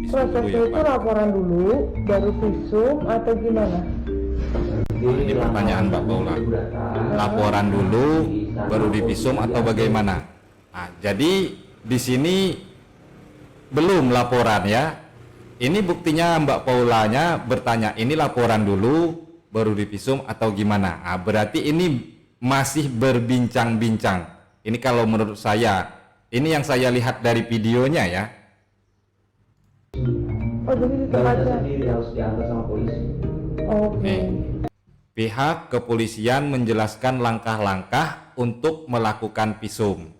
Prosesnya itu laporan dulu, baru visum atau gimana? Ini pertanyaan Mbak Paula. Laporan dulu, baru divisum atau bagaimana? Nah, jadi di sini belum laporan ya. Ini buktinya Mbak Paulanya bertanya, ini laporan dulu, baru divisum atau gimana? Nah, berarti ini masih berbincang-bincang. Ini kalau menurut saya, ini yang saya lihat dari videonya ya. Oh, jadi tetap aja sendiri harus diantar sama polisi. oke. Nih, pihak kepolisian menjelaskan langkah-langkah untuk melakukan visum.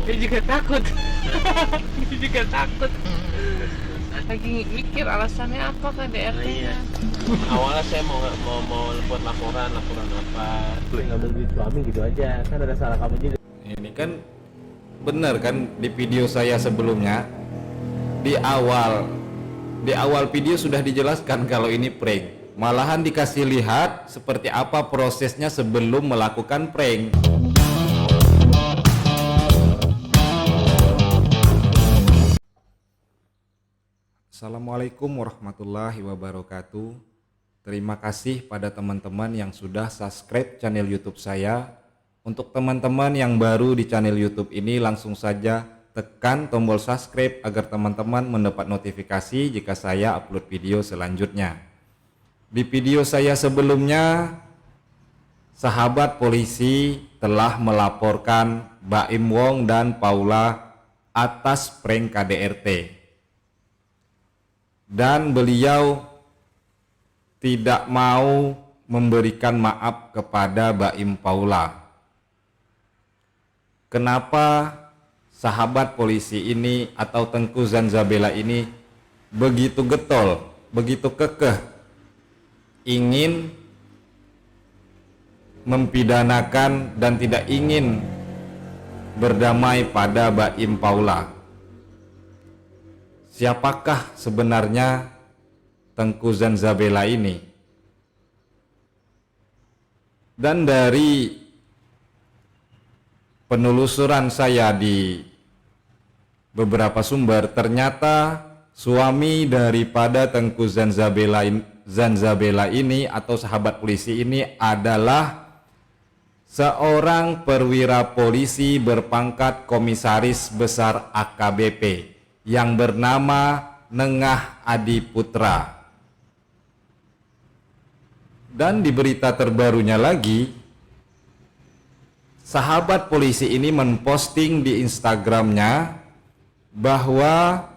Dia juga takut. Dia juga takut. Lagi mikir alasannya apa KDRT-nya. Awalnya saya mau buat laporan apa, ngambil duit suami gitu aja, kan ada salah kamu juga. Ini kan benar kan di video saya sebelumnya, di awal video sudah dijelaskan kalau ini prank. Malahan dikasih lihat seperti apa prosesnya sebelum melakukan prank. Assalamualaikum warahmatullahi wabarakatuh. Terima kasih pada teman-teman yang sudah subscribe channel YouTube saya. Untuk teman-teman yang baru di channel YouTube ini, langsung saja tekan tombol subscribe agar teman-teman mendapat notifikasi jika saya upload video selanjutnya. Di video saya sebelumnya, sahabat polisi telah melaporkan Baim Wong dan Paula atas prank KDRT. Dan beliau tidak mau memberikan maaf kepada Baim Paula. Kenapa sahabat polisi ini atau Tengku Zanzabela ini begitu getol, begitu kekeh ingin mempidanakan dan tidak ingin berdamai pada Baim Paula? Siapakah sebenarnya Tengku Zanzabela ini? Dan dari penelusuran saya di beberapa sumber, ternyata suami daripada Tengku Zanzabela ini atau sahabat polisi ini adalah seorang perwira polisi berpangkat komisaris besar AKBP yang bernama Nengah Adi Putra. Dan di berita terbarunya lagi, sahabat polisi ini memposting di Instagramnya bahwa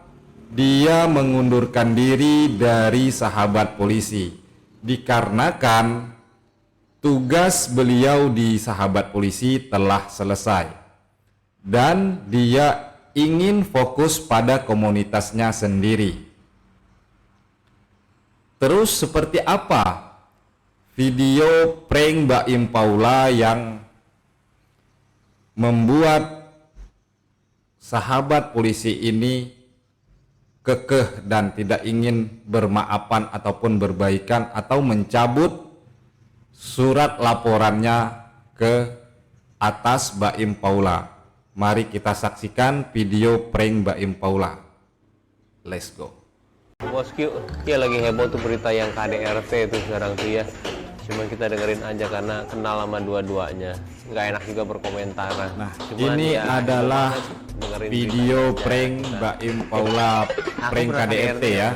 dia mengundurkan diri dari sahabat polisi dikarenakan tugas beliau di sahabat polisi telah selesai dan dia ingin fokus pada komunitasnya sendiri. Terus seperti apa video prank Baim Paula yang membuat sahabat polisi ini kekeh dan tidak ingin bermaafan ataupun berbaikan atau mencabut surat laporannya ke atas Baim Paula? Mari kita saksikan video prank Baim Paula. Let's go. Bosku, ya lagi heboh tuh berita yang KDRT itu sekarang tuh ya. Cuman kita dengerin aja karena kenal sama dua-duanya. Nggak enak juga berkomentar. Nah, cuman ini ya, adalah dengerin video beritanya prank aja. Baim Paula, prank KDRT ya.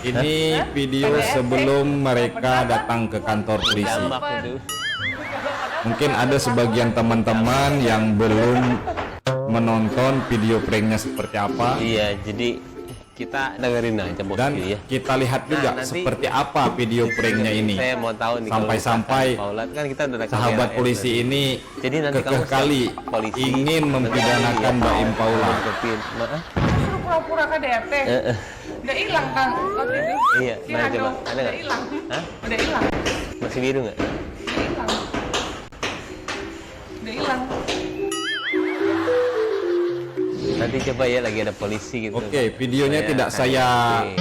Ini video sebelum mereka datang ke kantor polisi. Jambak itu. Mungkin ada sebagian teman-teman yang belum menonton video pranknya seperti apa. Iya, jadi kita dengerin aja bosku Dan ya. kita lihat juga Nah, nanti seperti apa video pranknya ini. Saya mau tahu nih Sampai-sampai Paula kan kita udah sahabat polisi ini jadi nanti kekeh kamu kali polisi ingin mempidanakan Baim Paula. Itu pura-pura KDRT. Udah hilang kan waktu itu? Iya, mana coba? Ada Udah nggak? hilang. Hah? Udah hilang. Masih biru nggak? Udah hilang. Udah hilang. Nanti coba ya, lagi ada polisi gitu. Oke, videonya tidak saya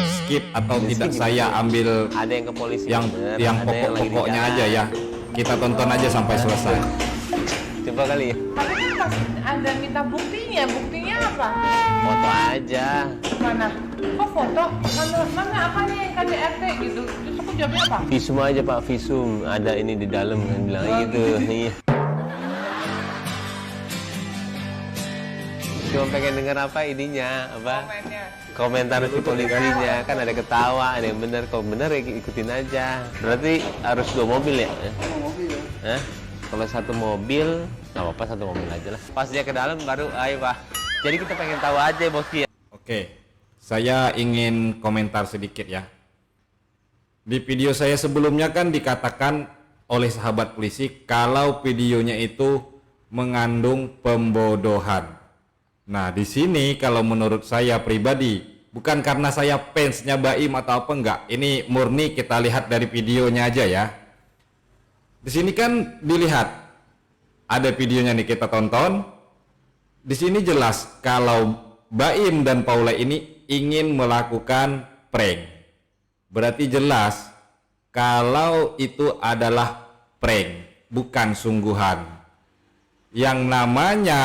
skip atau tidak saya ambil Ada yang ke polisi yang bener, yang ada lagi di pokok-pokoknya jalan. aja ya. Kita tonton aja sampai selesai. Coba kali ya. Tapi kan pas ada minta buktinya apa? Foto foto aja. Mana? Kok foto? Mana apanya yang KDRT gitu? Terus aku jawabnya apa? Visum aja Pak, visum. Ada ini di dalam kan bilang gitu. Iya. Cuma pengen denger apa ininya, apa? Komennya. Komentar si polisinya, kan ada ketawa, ada yang bener. Kalau bener ya ikutin aja. Berarti harus 2 mobil ya? 2 mobil ya. Hah? Kalau 1 mobil, nggak apa-apa 1 mobil aja lah. Pas dia ke dalam baru, ayo Pak. Jadi kita pengen tahu aja Boski ya. Oke, saya ingin komentar sedikit ya. Di video saya sebelumnya kan dikatakan oleh sahabat polisi kalau videonya itu mengandung pembodohan. Nah, di sini kalau menurut saya pribadi, bukan karena saya fansnya Baim atau apa enggak. Ini murni kita lihat dari videonya aja ya. Di sini kan dilihat ada videonya nih, kita tonton. Di sini jelas kalau Baim dan Paula ini ingin melakukan prank. Berarti jelas kalau itu adalah prank, bukan sungguhan. Yang namanya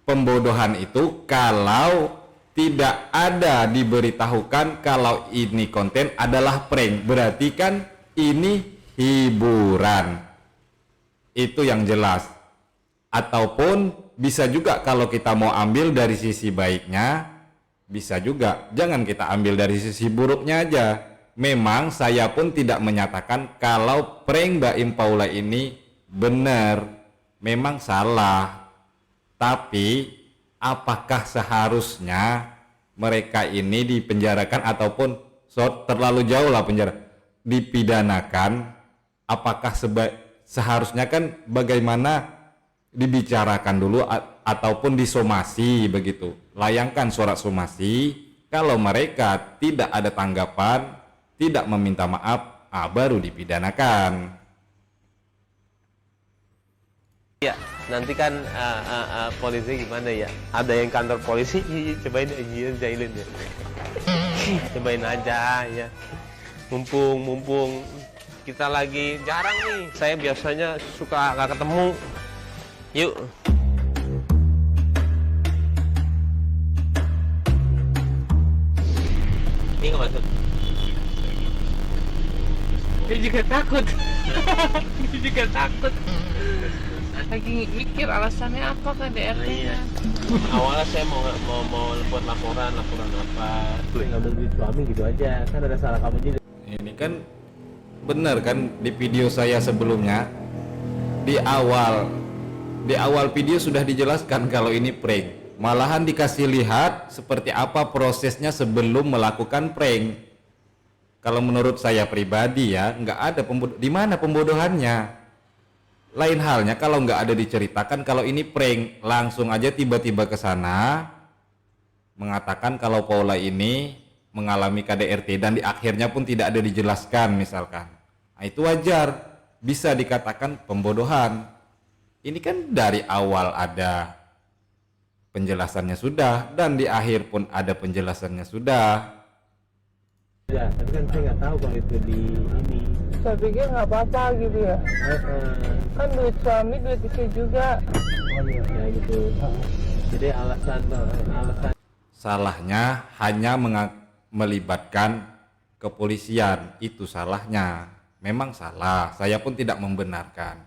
pembodohan itu kalau tidak ada diberitahukan kalau ini konten adalah prank, berarti kan ini hiburan. Itu yang jelas. Ataupun bisa juga kalau kita mau ambil dari sisi baiknya, bisa juga. Jangan kita ambil dari sisi buruknya aja. Memang saya pun tidak menyatakan kalau prank Baim Paula ini benar, memang salah. Tapi apakah seharusnya mereka ini dipenjarakan ataupun terlalu jauh lah penjara, dipidanakan? Apakah seharusnya kan bagaimana dibicarakan dulu ataupun disomasi begitu? Layangkan surat somasi. Kalau mereka tidak ada tanggapan, tidak meminta maaf, baru dipidanakan. Ya, nanti kan polisi gimana ya? Ada yang kantor polisi, cobain aja jahilin ya. Cobain aja ya. Mumpung kita lagi jarang nih. Saya biasanya suka nggak ketemu. Yuk. Ini nggak masuk. Dia juga takut. Dia juga takut. Lagi mikir alasannya apa KDRT-nya. Awalnya saya mau buat laporan apa? Ngambil duit suami gitu aja. Kan ada salah kamu juga. Ini kan benar kan di video saya sebelumnya, di awal video sudah dijelaskan kalau ini prank. Malahan dikasih lihat seperti apa prosesnya sebelum melakukan prank. Kalau menurut saya pribadi ya, nggak ada di mana pembodohannya. Lain halnya kalau nggak ada diceritakan kalau ini prank, langsung aja tiba-tiba ke sana mengatakan kalau Paula ini mengalami KDRT dan di akhirnya pun tidak ada dijelaskan misalkan. Nah, itu wajar, bisa dikatakan pembodohan. Ini kan dari awal ada penjelasannya sudah dan di akhir pun ada penjelasannya sudah. Ya, tapi kan saya nggak tahu kalau itu di ini. Saya pikir nggak apa-apa gitu ya. Kan duit suami, duit istri juga. Ya gitu. Jadi alasan Salahnya hanya melibatkan kepolisian, itu salahnya. Memang salah, saya pun tidak membenarkan.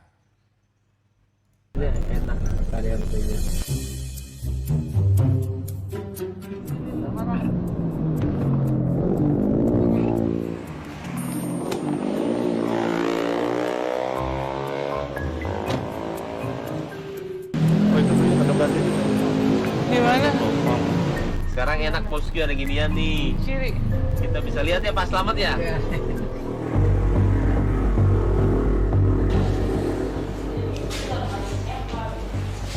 enak KDRT-nya. Di mana? Sekarang enak Bosku ada ginian nih. Kiri. Kita bisa lihat ya Pak Selamat ya.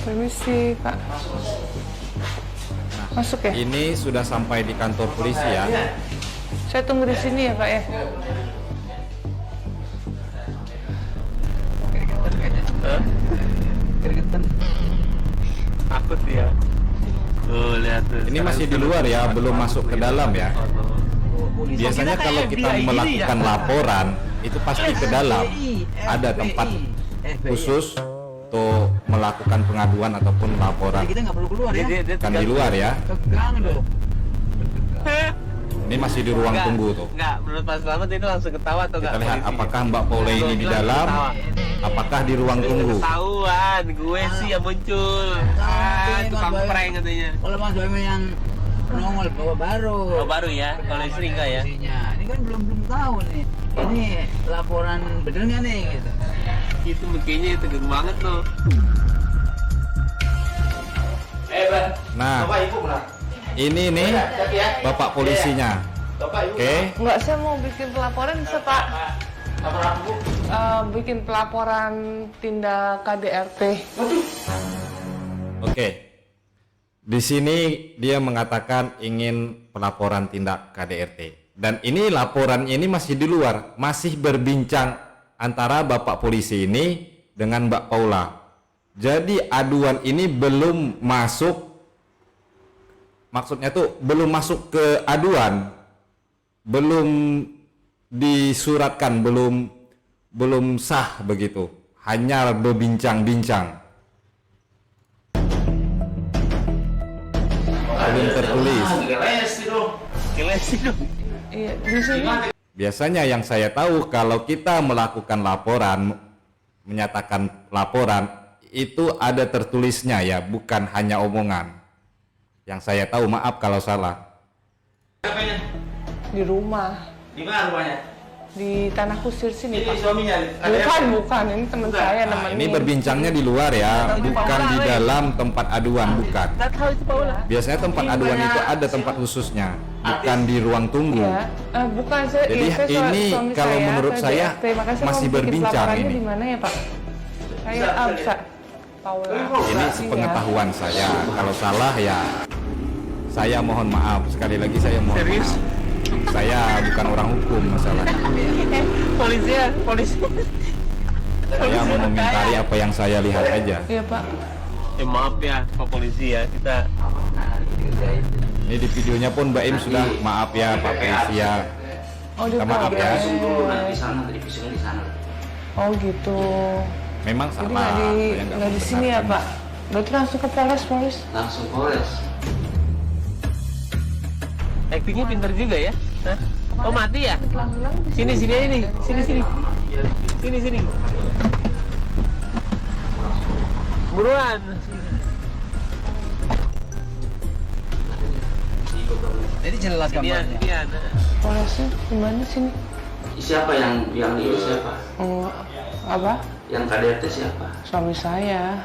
Permisi Pak. Masuk ya? Ini sudah sampai di kantor polisi ya. Saya tunggu di sini ya Pak ya. Takut ya. Tuh lihat tuh. Ini masih di luar ya, belum masuk ke dalam ya. Biasanya kalau kita melakukan laporan itu pasti ke dalam. Ada tempat khusus untuk melakukan pengaduan ataupun laporan. Kita nggak perlu keluar ya. Kan di luar ya. Tegang dong. Ini masih di ruang tunggu tuh. Enggak, menurut Pak Slamet itu langsung ketawa atau enggak? Kita lihat apakah Mbak Paula ini di dalam, apakah di ruang tunggu. Ketahuan, gue sih yang muncul. Tukang prank katanya. Kalau Mas Boy yang nongol bawa baru. Oh, baru ya, kalau istri enggak ya? Isinya. Ini kan belum tahu nih. Ini laporan bener nggak nih gitu. Itu mukanya tegang banget loh. Nah, ini nih Bapak polisinya. Oke. Enggak, saya mau bikin pelaporan bisa Pak. Bikin pelaporan tindak KDRT. Oke. Di sini dia mengatakan ingin pelaporan tindak KDRT. Dan ini laporannya ini masih di luar, masih berbincang antara Bapak polisi ini dengan Mbak Paula. Jadi aduan ini belum masuk, maksudnya tuh belum masuk ke aduan, belum disuratkan, belum sah begitu, hanya berbincang-bincang, belum tertulis. Iya, di sini. Biasanya yang saya tahu kalau kita melakukan laporan, menyatakan laporan, itu ada tertulisnya ya, bukan hanya omongan. Yang saya tahu, maaf kalau salah. Di rumah. Di mana rumahnya? Di Tanah Kusir sini, Pak. Suaminya? Bukan, ini teman saya Nah, nemenin. ini berbincangnya di luar ya, bukan di dalam tempat aduan, bukan. Nggak tahu itu Paula. Biasanya tempat aduan itu ada tempat khususnya, bukan di ruang tunggu. Ya, bukan saya. Jadi iya, saya ini suami kalau saya, menurut saya KDRT, makanya saya masih mau bikin berbincang pelaporannya ini. Di mana ya Pak? Saya bisa. Paula. Ini sepengetahuan saya, kalau salah ya saya mohon maaf. Sekali lagi saya mohon Serius? maaf. Saya bukan orang hukum masalahnya. Polisi ya, polisi. Saya mau mengomentari apa yang saya lihat aja. Iya Pak. Maaf ya Pak Polisi ya, kita Ini di videonya pun Mbak Im sudah maaf ya Pak Polisi ya. Oh, Minta maaf ya. Visum dulu, nanti di sana, tadi visumnya di sana. Oh gitu. Memang Jadi salah. nggak di, saya nggak di sini ya membenarkan. Pak. Berarti langsung ke Polres. Langsung Polres. actingnya pinter juga ya. Hah? Oh mati ya? Sini aja nih, sini. Buruan. Jadi jelas gambarnya. Sinian. Polresnya di mana sini? Siapa yang ini siapa? Oh, apa? Yang KDRT siapa? Suami saya.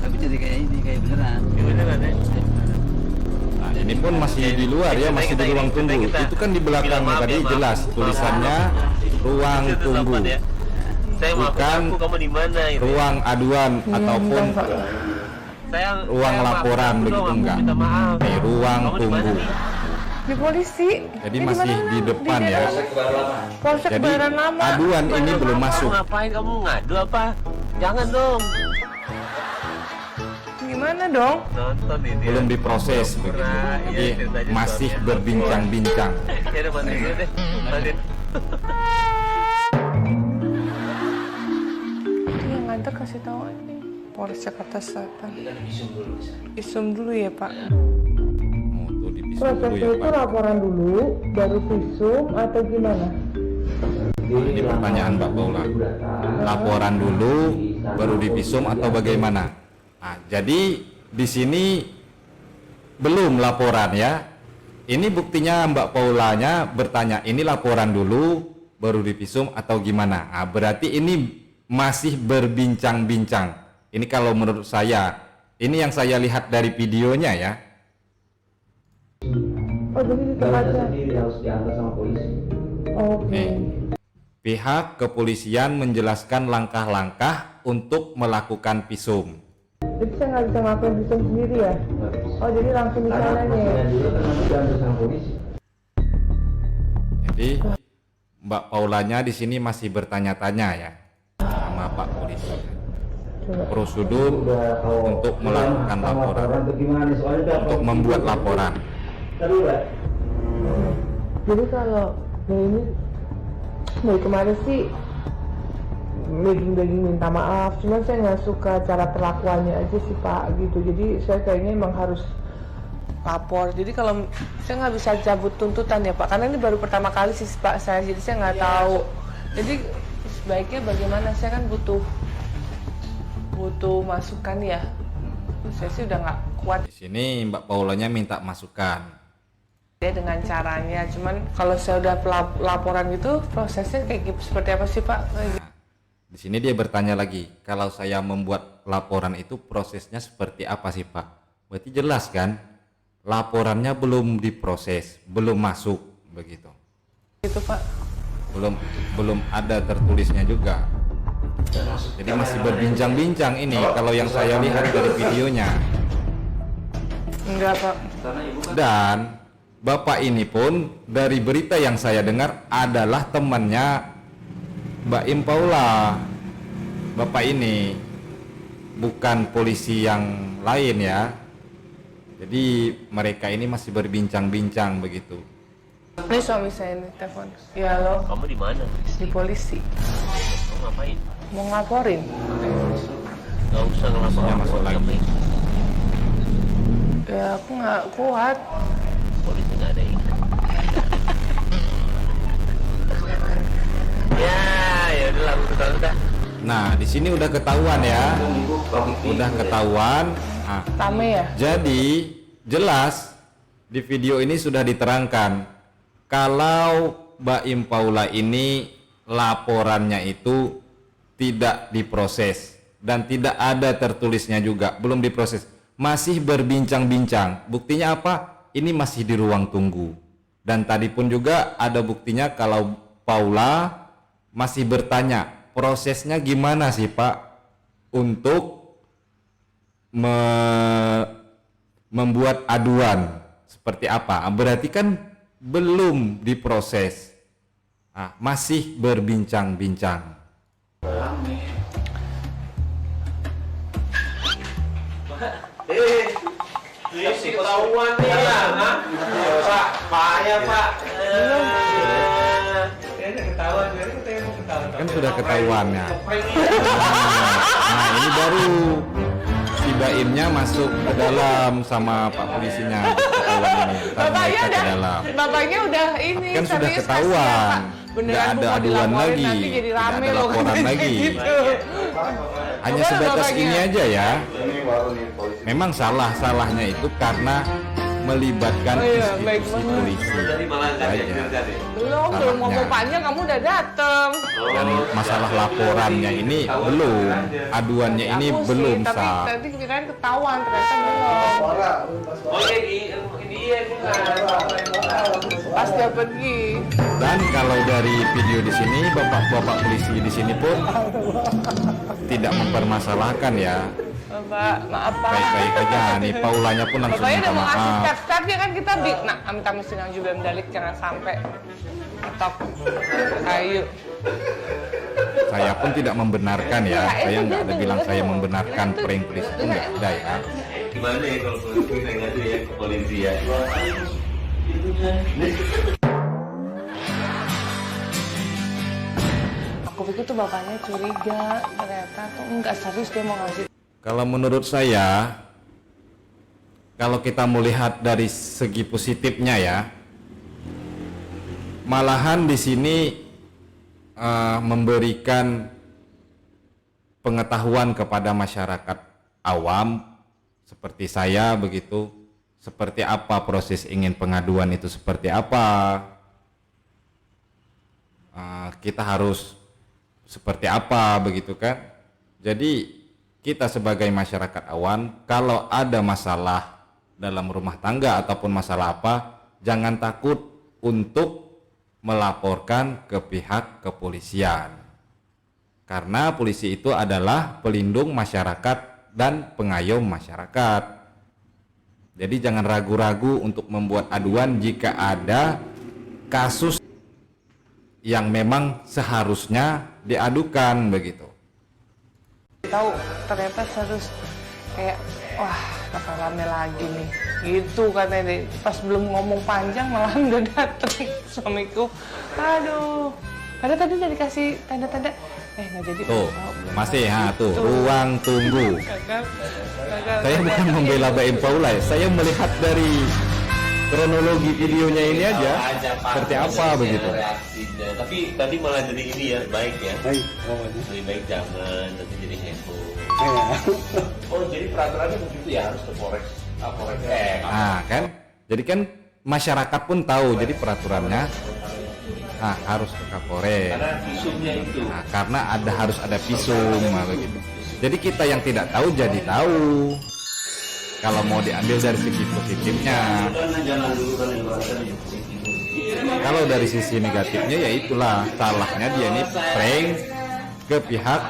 Tapi jadi kayak ini, kayak beneran. Beneran ya? Nah, ini pun masih di luar ya, masih di ruang tunggu. Itu kan di belakang Bilang maaf tadi ya, maaf. jelas tulisannya ruang Itu tunggu, sopan ya. Saya maafin Bukan aku, kamu di mana gitu. ruang aduan ataupun Pak. ruang laporan begitu enggak. Minta maaf. Di ruang Kamu di mana tunggu. nih? Di polisi. Jadi Ini masih mana? di depan ya. Polsek Jadi Kebayoran Lama. aduan ini belum masuk. Ngapain kamu ngadu apa? Jangan dong. Gimana dong? Nonton ini. Belum diproses begitu. Jadi masih berbincang-bincang. Ya udah matiin dulu deh. Matiin. Itu yang nganter kasih tahu ini. Polres Jakarta Selatan. Visum dulu di sana. Visum dulu ya Pak. Oh, tuh dipisah dulu ya Pak. laporan dulu, baru visum atau gimana? Ini pertanyaan Mbak Paula. Laporan dulu, baru divisum atau bagaimana? Nah, jadi di sini belum laporan ya. Ini buktinya Mbak Paulanya bertanya, ini laporan dulu, baru divisum atau gimana? Nah, berarti ini masih berbincang-bincang. Ini kalau menurut saya, ini yang saya lihat dari videonya ya. Oh jadi di Baca sendiri harus diantar sama polisi. Oke. Nih, pihak kepolisian menjelaskan langkah-langkah untuk melakukan visum. Jadi saya nggak bisa ngelakuin visum sendiri ya? Oh jadi langsung di Karena sana ya? maksudnya dulu kan nanti diantar sama polisi. Jadi Mbak Paulanya di sini masih bertanya-tanya ya sama Pak polisi. Prosedur untuk melakukan laporan, Bagaimana soalnya untuk membuat laporan. Jadi kalau dari ini dari kemarin sih begging minta maaf, cuman saya nggak suka cara perlakuannya aja sih Pak gitu. Jadi saya kayaknya emang harus lapor. Jadi kalau saya nggak bisa cabut tuntutan ya Pak, karena ini baru pertama kali sih Pak saya, jadi saya nggak tahu. Jadi sebaiknya bagaimana, saya kan butuh masukan ya. Saya sih udah nggak kuat Di sini Mbak Paulanya minta masukan. ya dengan caranya. Cuman kalau saya udah laporan gitu, prosesnya kayak gitu, seperti apa sih Pak? Nah, di sini dia bertanya lagi, kalau saya membuat laporan itu prosesnya seperti apa sih Pak? Berarti jelas kan, laporannya belum diproses, belum masuk begitu. Gitu Pak. Belum ada tertulisnya juga. Jadi masih berbincang-bincang ini kalau yang saya lihat dari videonya. Enggak Pak. Dan Bapak ini pun dari berita yang saya dengar adalah temannya Mbak Im Paula. Bapak ini bukan polisi yang lain ya. Jadi mereka ini masih berbincang-bincang begitu. Ini suami saya nih telepon. Ya halo, Kamu di mana? di polisi. Kamu ngapain? Mau ngelaporin. Gak usah ngelapor. Polisinya masuk lagi. Ngapain? Ya aku nggak kuat. Polisi nggak ada ini. Ya udah lah, udah. Nah, di sini udah ketahuan ya. Udah ketahuan. Nah, Rame ya? jadi jelas di video ini sudah diterangkan kalau Mbak Im Paula ini laporannya itu tidak diproses dan tidak ada tertulisnya juga, belum diproses, masih berbincang-bincang. Buktinya apa? Ini masih di ruang tunggu. Dan tadi pun juga ada buktinya kalau Paula masih bertanya, prosesnya gimana sih Pak untuk membuat aduan seperti apa? Berarti kan belum diproses. Nah, masih berbincang-bincang. Ketahuan nih ya, Pak. Bahaya Pak. Kan sudah ketahuannya. Nah, ini baru si Baimnya masuk ke dalam sama Pak polisinya. Ketahuan ini. Ntar mereka ke dalam. Bapaknya udah ini. Kan sudah serius, ketahuan. kasihan, Pak. Nggak Beneran ada Bu, mau aduan dilaporin, lagi. nanti jadi Tidak rame ada loh, laporan katanya lagi. gitu. Hanya Coba sebatas bapaknya. ini aja ya. Memang salahnya itu karena melibatkan Oh iya, baik institusi banget. polisi. Aja. Belum Salahnya. ngomong panjang kamu udah dateng. Dan masalah laporannya ini belum, aduannya ini Aku sih, belum tapi sah. tadi kirain ketahuan, ternyata belum. Oh dia Pas dia pergi. Dan kalau dari video di sini, bapak-bapak polisi di sini pun tidak mempermasalahkan ya, Bapak, maaf Pak. baik-baik aja. Nih Paulanya pun langsung Bapaknya minta udah mau ngasih maaf. step-stepnya kan kita nah amit-amit sinang juga mendalik jangan sampai top kayu. Saya pun tidak membenarkan ya, saya nggak ada bilang saya membenarkan prank polisi itu nggak ada ya. Gimana ya kalau polisi naik aja ya ke polisi ya? Aku pikir tuh bapaknya curiga, ternyata tuh enggak, serius dia mau ngasih. Kalau menurut saya, kalau kita melihat dari segi positifnya ya, malahan di sini memberikan pengetahuan kepada masyarakat awam seperti saya begitu, seperti apa proses ingin pengaduan itu seperti apa, kita harus seperti apa begitu kan. Jadi kita sebagai masyarakat awam kalau ada masalah dalam rumah tangga ataupun masalah apa, jangan takut untuk melaporkan ke pihak kepolisian, karena polisi itu adalah pelindung masyarakat dan pengayom masyarakat. Jadi jangan ragu-ragu untuk membuat aduan jika ada kasus yang memang seharusnya diadukan begitu. Tahu ternyata serius kayak wah bakal rame lagi nih gitu katanya deh. Pas belum ngomong panjang malah udah dateng suamiku. Aduh, padahal tadi udah dikasih tanda-tanda nggak jadi. Tuh, Belum masih tahu. tuh, ruang tunggu. Gagal. Saya bukan membela Baim Paula ya, saya melihat dari kronologi videonya ini aja seperti apa begitu. Reaksinya. Tapi tadi malah jadi ini ya, baik ya. Lebih baik jangan, nanti jadi heboh. Oh, jadi peraturannya begitu ya, harus ke Polres. Nah kan, jadi kan masyarakat pun tahu, jadi peraturannya harus ke Kapolres. Karena visumnya itu. Nah, karena harus ada visum begitu. Jadi kita yang tidak tahu jadi tahu. Kalau mau diambil dari segi positifnya. Kalau dari sisi negatifnya ya itulah salahnya dia ini prank ke pihak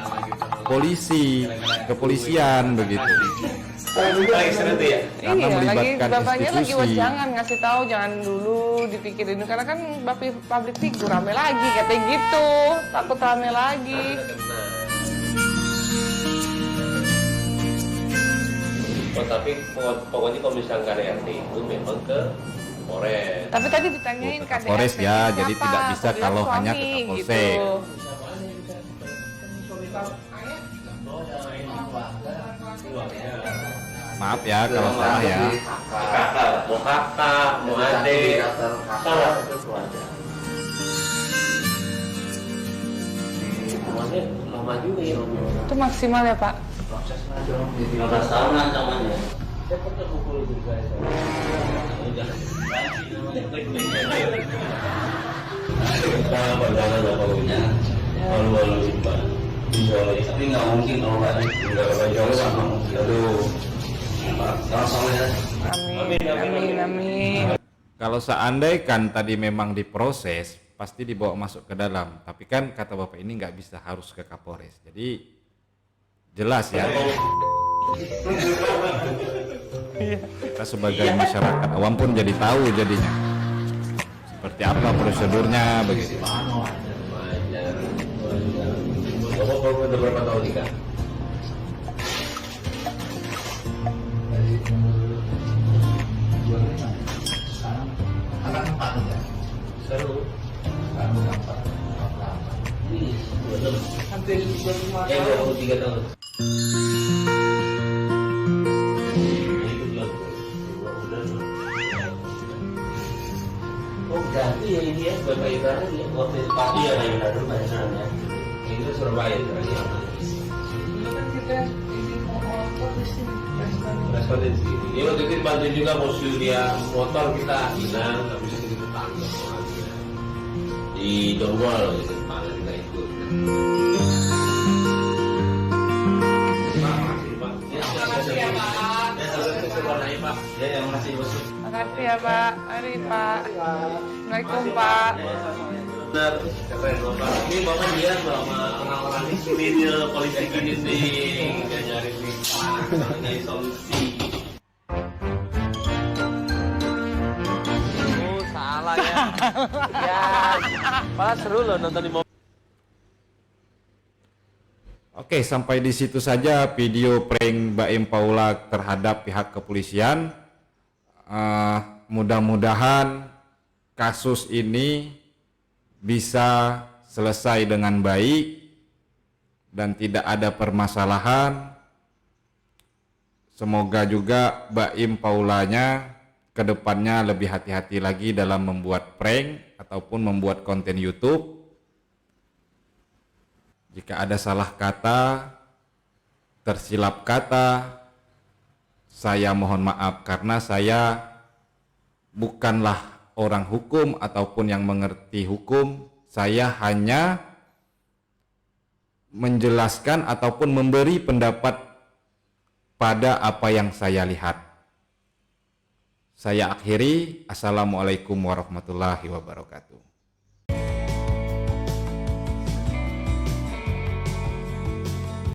kepolisian begitu. Baik, seru tuh ya. Karena Iya, lagi melibatkan bapaknya lagi institusi. jangan ngasih tahu, jangan dulu dipikirin karena kan bapak public figure rame lagi katanya gitu, takut rame lagi. Oh, tapi pokoknya kalau misalnya nggak ada RT itu memang ke Polres. Tapi tadi ditanyain Ke KDRT Kapolres ya, siapa? jadi tidak bisa Aku bilang kalau hanya suami, ke Kapolsek. gitu. Maaf ya kalau salah ya. Mau kakak, mau adik, salah itu keluarga. Semuanya lama juga ya. Itu maksimal ya Pak? 15 tahun ancamannya. Saya pernah pukul juga saya. Jangan apa punya. Malu-malu Pak. Tapi nggak mungkin kalau nggak jauh sama mungkin. Aduh. Sama-sama ya. Amin. Kalau seandainya tadi memang diproses, pasti dibawa masuk ke dalam. Tapi kan kata Bapak ini nggak bisa, harus ke Kapolres. Jadi jelas ya. Kita sebagai masyarakat awam pun jadi tahu jadinya. Seperti apa prosedurnya begitu. Bapak udah berapa tahun nikah? Seru. Hampir 23 tahun. Oh, ganti ya ini ya, Bapak Ibarat ya, waktu itu pagi ya, Ibarat Bayaran ya. Itu Surabaya itu ya. Respondensi. Dia waktu itu bantu juga musuh dia motor kita hilang, nggak bisa kita tangkap orangnya. Di Jonggol itu malah kita ikut. Makasih ya Pak. Ya, makasih bos. Makasih ya Pak. Mari Pak. Assalamualaikum Pak. Benar, keren Bapak. Ini Bapak lihat sama orang-orang ini sini polisi gini sih, nggak nyari nyari solusi. Oh, salah ya. Ya, malah seru loh nonton di mobil. Oke, sampai di situ saja video prank Baim Paula terhadap pihak kepolisian. Mudah-mudahan kasus ini bisa selesai dengan baik dan tidak ada permasalahan. Semoga juga Baim Paulanya kedepannya lebih hati-hati lagi dalam membuat prank ataupun membuat konten YouTube. Jika ada salah kata, tersilap kata, saya mohon maaf karena saya bukanlah orang hukum ataupun yang mengerti hukum. Saya hanya menjelaskan ataupun memberi pendapat pada apa yang saya lihat. Saya akhiri. Assalamualaikum warahmatullahi wabarakatuh.